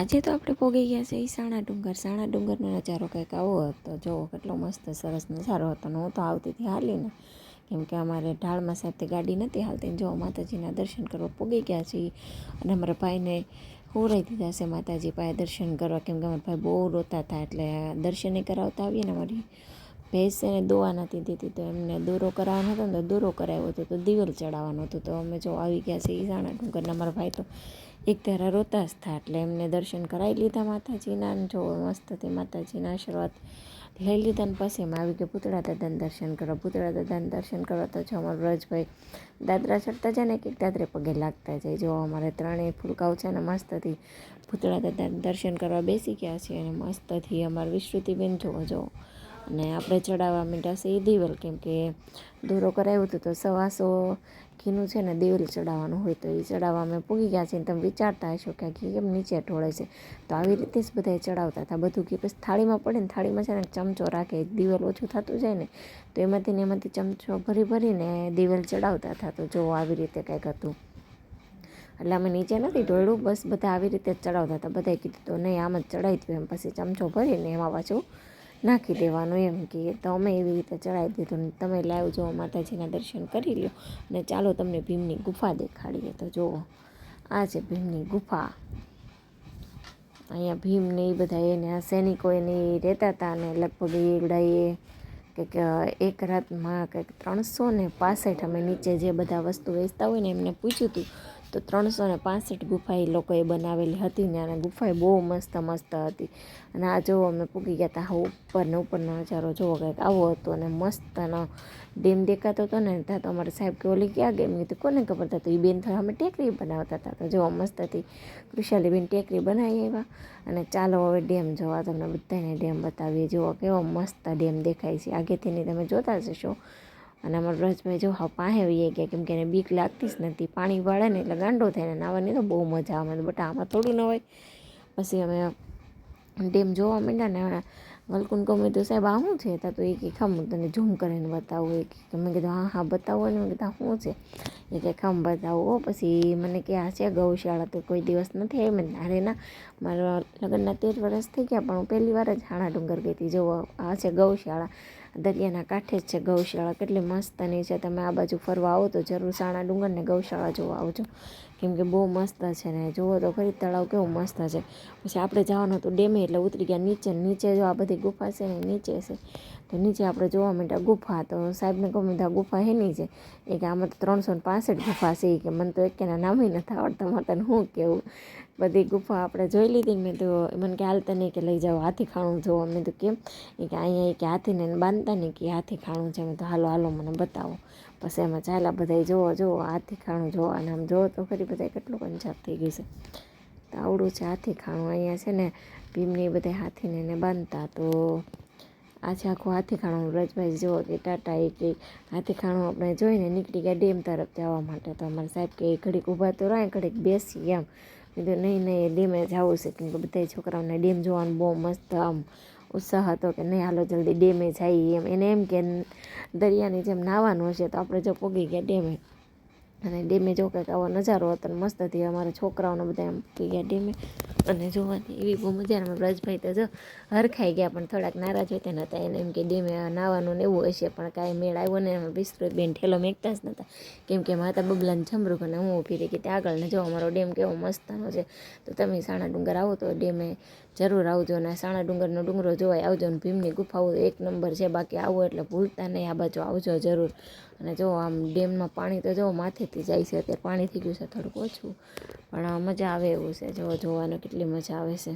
આજે તો આપણે પોગી ગયા છે એ સાણા ડુંગરનો નજારો કંઈક આવો હતો. જો કેટલો મસ્ત સરસ નજારો હતો ને હું તો આવતી હતી હાલીને, કેમ કે અમારે ઢાળમાં સાથે ગાડી નથી હાલતી. જો માતાજીના દર્શન કરવા પોગી ગયા છીએ અને અમારા ભાઈને હોરાઈ દીધા છે માતાજી પાસે દર્શન કરવા, કેમ કે અમારા ભાઈ બહુ રોતા હતા એટલે દર્શને કરાવતા આવીએ ને. અમારી ભેંસને દોવા નથી દીધી તો એમને દોરો કરાવવાનો હતો ને, તો દોરો કરાવ્યો હતો તો દિવેલ ચડાવવાનો હતો. તો અમે જો આવી ગયા છીએ સાણા ડુંગરના. અમારા ભાઈ તો એક ધારા રોતા જ હતા એટલે એમને દર્શન કરાવી લીધા માતાજીના. જો મસ્તથી માતાજીના આશીર્વાદ લઈ લીધા ને પછી એમ આવી ગયા પૂતળા દાદાને દર્શન કરવા. પૂતળા દાદાને દર્શન કરવા તો જો અમારો વ્રજભાઈ દાદરા ચડતા જાય ને એક દાદરે પગે લાગતા જાય. જો અમારે ત્રણેય ફૂલકાઓ છે ને મસ્તથી પૂતળા દાદાને દર્શન કરવા બેસી ગયા છે અને મસ્તથી અમારા વિશ્રુતિબેન જો અને આપણે ચડાવવા માંડ્યા છે એ દિવેલ, કેમ કે દોરો કરાવ્યો હતો તો 125 ઘીનું છે ને દિવેલ ચડાવવાનું હોય તો એ ચડાવવા અમે પૂગી ગયા છીએ. તમે વિચારતા હશો કે આ ઘી કેમ નીચે ઢોળે છે, તો આવી રીતે જ બધા ચડાવતા હતા. બધું ઘી પછી થાળીમાં પડે ને થાળીમાં છે ને ચમચો રાખે, દિવેલ ઓછું થતું જાય ને તો એમાંથી ચમચો ભરીને દિવેલ ચડાવતા હતા. તો જો આવી રીતે કંઈક હતું એટલે અમે નીચે નથી ઢોળ્યું, બસ બધા આવી રીતે જ ચડાવતા હતા. બધાએ કીધું તો નહીં આમ જ ચડાવી દઉં એમ, પછી ચમચો ભરીને એમાં પાછું નાખી દેવાનું એમ કે. તો અમે એવી રીતે ચડાવી દીધું. તમે લાવ જો માતાજીના દર્શન કરી લો અને ચાલો તમને ભીમની ગુફા દેખાડીએ. તો જુઓ આ છે ભીમની ગુફા. અહીંયા ભીમને એ બધા એને સૈનિકો એને રહેતા હતા અને લગભગ એવડાએ કંઈક એક રાતમાં કંઈક 365 અમે નીચે જે બધા વસ્તુ વેચતા હોય ને એમને પૂછ્યું હતું તો 365 ગુફા એ લોકોએ બનાવેલી હતી ને. અને ગુફા બહુ મસ્ત હતી. અને આ જો અમે પૂગી ગયા હતા ઉપરનો નજારો જોવો કંઈક આવો હતો. અને મસ્તનો ડેમ દેખાતો હતો ને. ત્યાં તો અમારે સાહેબ કે ઓલી ક્યાં ગેમ નહીં તો કોને ખબર હતા, તો એ બેન થયા અમે ટેકરી બનાવતા હતા. તો જો મસ્તથી કૃષાલીબેન ટેકરી બનાવી આવ્યા. અને ચાલો હવે ડેમ જોવા તમને બધાને ડેમ બતાવીએ. જુઓ કેવો મસ્ત ડેમ દેખાય છે આગેથી, તમે જોતા જશો. અને અમારા વ્રજભાઈ જો હા પાસે વહી ગયા, કેમ કે એને બીક લાગતી જ નથી. પાણી વાળે ને એટલે ગાંડો થાય ને, નાવાની તો બહુ મજા આવે. બટ આમાં થોડું ન હોય. પછી અમે ડેમ જોવા માંડ્યા ને વલ્કુન ગમે તો સાહેબ આ શું છે, તા તો એ કે ખમ તને ઝૂમ કરીને બતાવું. એ કે મેં કીધું હા બતાવો ને. મેં કીધું શું છે, એ કે ખમ બતાવો. પછી મને કે આ છે ગૌશાળા. તો કોઈ દિવસ નથી આવી. મેં અરે ના, મારા લગ્નના 13 વર્ષ થઈ ગયા પણ હું પહેલી વાર જ સાણા ડુંગર ગઈ હતી. જો આ છે ગૌશાળા, દરિયાના કાંઠે જ છે ગૌશાળા. કેટલી મસ્તની છે. તમે આ બાજુ ફરવા આવો તો જરૂર સાણા ડુંગરને ગૌશાળા જોવા આવજો, કેમ કે બહુ મસ્ત છે. ને જુઓ તો ખરી તળાવ કેવું મસ્ત છે. પછી આપણે જવાનું હતું ડેમે એટલે ઉતરી ગયા નીચે જો આ બધી ગુફા છે ને નીચે છે. તો નીચે આપણે જોવા માંડ્યા ગુફા. તો સાહેબને કહું આ ગુફા હેની છે, એ કે આમાં તો 365 ગુફા છે. કે મને તો એકેના નામે નથી આવડતા. મારે તને શું કહેવું, બધી ગુફા આપણે જોઈ લીધી. મેં તો મને કે હાલતા નહીં કે લઈ જાઓ હાથી ખાણું જોવા. મેં તો કેમ, એ કે અહીંયા કે હાથીને બાંધતા નહીં કે હાથી ખાણું છે. મેં તો હાલો મને બતાવો. પછી એમાં ચાલ્યા બધા જોવો હાથી ખાણું જોવા. અને આમ જોવો તો ખરી બધા કેટલું કંજાર થઈ ગયું છે. તો આવડું છે હાથી ખાણું. અહીંયા છે ને ભીમને બધા હાથીને એને બાંધતા. તો આ છે આખું હાથી ખાણું. વ્રજભાઈ જુઓ કે ટાટા એ કે હાથી ખાણું આપણે જોઈને નીકળી ગયા ડેમ તરફ જવા માટે. તો અમારા સાહેબ કે ઘડીક ઊભા તો રહે, ઘડીક બેસી એમ. કીધું નહીં ડેમે જવું છે, કેમ કે બધા છોકરાઓને ડેમ જોવાનું બહુ મસ્ત આમ ઉત્સાહ હતો કે નહીં હાલો જલ્દી ડેમે જઈએ એમ. એને એમ કે દરિયાની જેમ નાહવાનું હશે. તો આપણે જો પોગી ગયા ડેમે. અને ડેમે જો કંઈક આવો નજારો હતો ને મસ્તથી અમારા છોકરાઓને બધા એમ પોગી ગયા ડેમે. અને જોવાની એવી બહુ મજા. ને વ્રજભાઈ તો જો હરખાઈ ગયા પણ થોડાક નારાજ હોતા નહોતા. એને એમ કે ડેમે નાહવાનું ને એવું હશે, પણ કાંઈ મેળ આવ્યો ને. વિસ્તૃતબેન ઠેલો મેકતા જ નહોતા, કેમ કે માતા બબલાને જમરૂક અને હું ઊભી રહી કે ત્યાં આગળ ને જો અમારો ડેમ કેવો મસ્તનો છે. તો તમે સાણા ડુંગર આવો તો ડેમે જરૂર આવજો. અને સાણા ડુંગરનો ડુંગરો જોવાય આવજો. અને ભીમની ગુફાઓ એક નંબર છે. બાકી આવો એટલે ભૂલતા નહીં, આ બાજુ આવજો જરૂર. અને જો આમ ડેમમાં પાણી તો જો માથેથી જાય છે. અત્યારે પાણી થઈ ગયું છે થોડુંક ઓછું, પણ મજા આવે એવું છે. જોવાનું કેટલી મજા આવે છે.